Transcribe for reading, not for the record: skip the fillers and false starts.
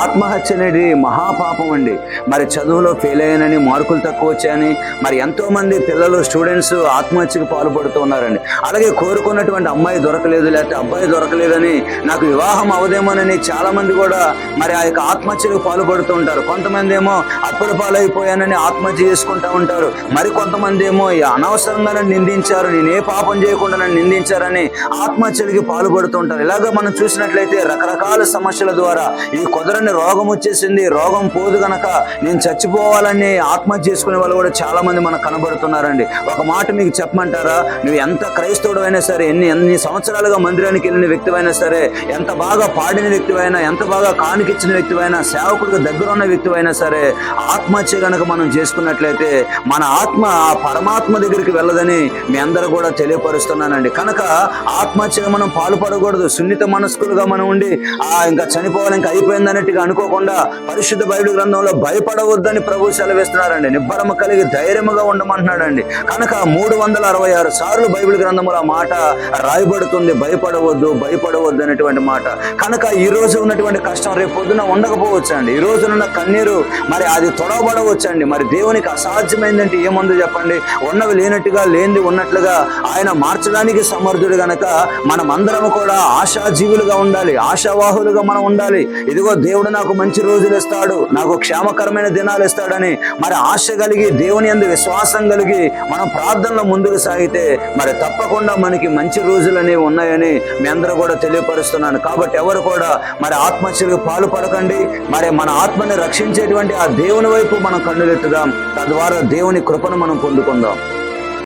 ఆత్మహత్య అనేది మహాపాపం అండి. మరి చదువులో ఫెయిల్ అయ్యానని, మార్కులు తక్కువ వచ్చాయని మరి ఎంతోమంది పిల్లలు స్టూడెంట్స్ ఆత్మహత్యకు పాల్పడుతూ ఉన్నారండి. అలాగే కోరుకున్నటువంటి అమ్మాయి దొరకలేదు, లేకపోతే అబ్బాయి దొరకలేదని నాకు వివాహం అవదేమోనని చాలామంది కూడా మరి ఆ యొక్క ఆత్మహత్యకు పాల్పడుతూ ఉంటారు. కొంతమంది ఏమో అప్పుల పాలైపోయానని ఆత్మహత్య చేసుకుంటూ ఉంటారు. మరి కొంతమంది ఏమో అనవసరంగా నన్ను నిందించారు, నేను ఏ పాపం చేయకుండా నన్ను నిందించారని ఆత్మహత్యలకి పాల్పడుతూ ఉంటారు. ఇలాగ మనం చూసినట్లయితే రకరకాల సమస్యల ద్వారా ఈ కుదరని రోగం వచ్చేసింది, రోగం పోదు గనక నేను చచ్చిపోవాలని ఆత్మహత్య చేసుకునే వాళ్ళు కూడా చాలా మంది మనకు కనబడుతున్నారండి. ఒక మాట మీకు చెప్పమంటారా, నువ్వు ఎంత క్రైస్తవుడు అయినా సరే, ఎన్ని సంవత్సరాలుగా మందిరానికి వెళ్ళిన వ్యక్తివైనా సరే, ఎంత బాగా పాడిన వ్యక్తివైనా, ఎంత బాగా కానుకిచ్చిన వ్యక్తివైనా, సేవకుడికి దగ్గర ఉన్న వ్యక్తివైనా సరే, ఆత్మహత్య కనుక మనం చేసుకున్నట్లయితే మన ఆత్మ ఆ పరమాత్మ దగ్గరికి వెళ్ళదని మీ అందరూ కూడా తెలియపరుస్తున్నానండి. కనుక ఆత్మహత్యగా మనం పాల్పడకూడదు. సున్నిత మనస్కులుగా మనం ఉండి ఇంకా చనిపోవాలి, ఇంకా అయిపోయింది అన్నట్టుగా అనుకోకుండా పరిశుద్ధ బైబిల్ గ్రంథంలో భయపడవద్దని ప్రభు సెలవిస్తున్నారండి. నిబ్బరము కలిగి ధైర్యముగా ఉండమంటున్నాడండి. కనుక 366 సార్లు బైబిల్ గ్రంథంలో ఆ మాట రాయబడుతుంది, భయపడవద్దు భయపడవద్దు అనేటువంటి మాట. కనుక ఈ రోజు ఉన్నటువంటి కష్టం రేపు పొద్దున ఉండకపోవచ్చు అండి. ఈ రోజునున్న కన్నీరు మరి అది తొడవబడవచ్చండి. మరి దేవునికి అసాధ్యమైందంటే ఏముందో చెప్పండి. ఉన్నవి లేనట్టుగా, లేనిది ఉన్నట్లుగా ఆయన మార్చడానికి సమర్థుడు. గనక మనం అందరం కూడా ఆశాజీవులుగా ఉండాలి, ఆశావాహులుగా మనం ఉండాలి. ఇదిగో దేవుడు నాకు మంచి రోజులు ఇస్తాడు, నాకు క్షేమకరమైన దినాలు ఇస్తాడని మరి ఆశ కలిగి, దేవుని యందు విశ్వాసం కలిగి మనం ప్రార్థనలో ముందుకు సాగితే మరి తప్పకుండా మనకి మంచి రోజులు అనేవి ఉన్నాయని మీ అందరూ కూడా తెలియపరుస్తున్నాను. కాబట్టి ఎవరు కూడా మరి ఆత్మహత్యలకు పాల్పడకండి. మరి మన ఆత్మని రక్షించేటువంటి ఆ దేవుని వైపు మనం కన్నులెత్తుదాం. తద్వారా దేవుని కృపను మనం పొందుకుందాం.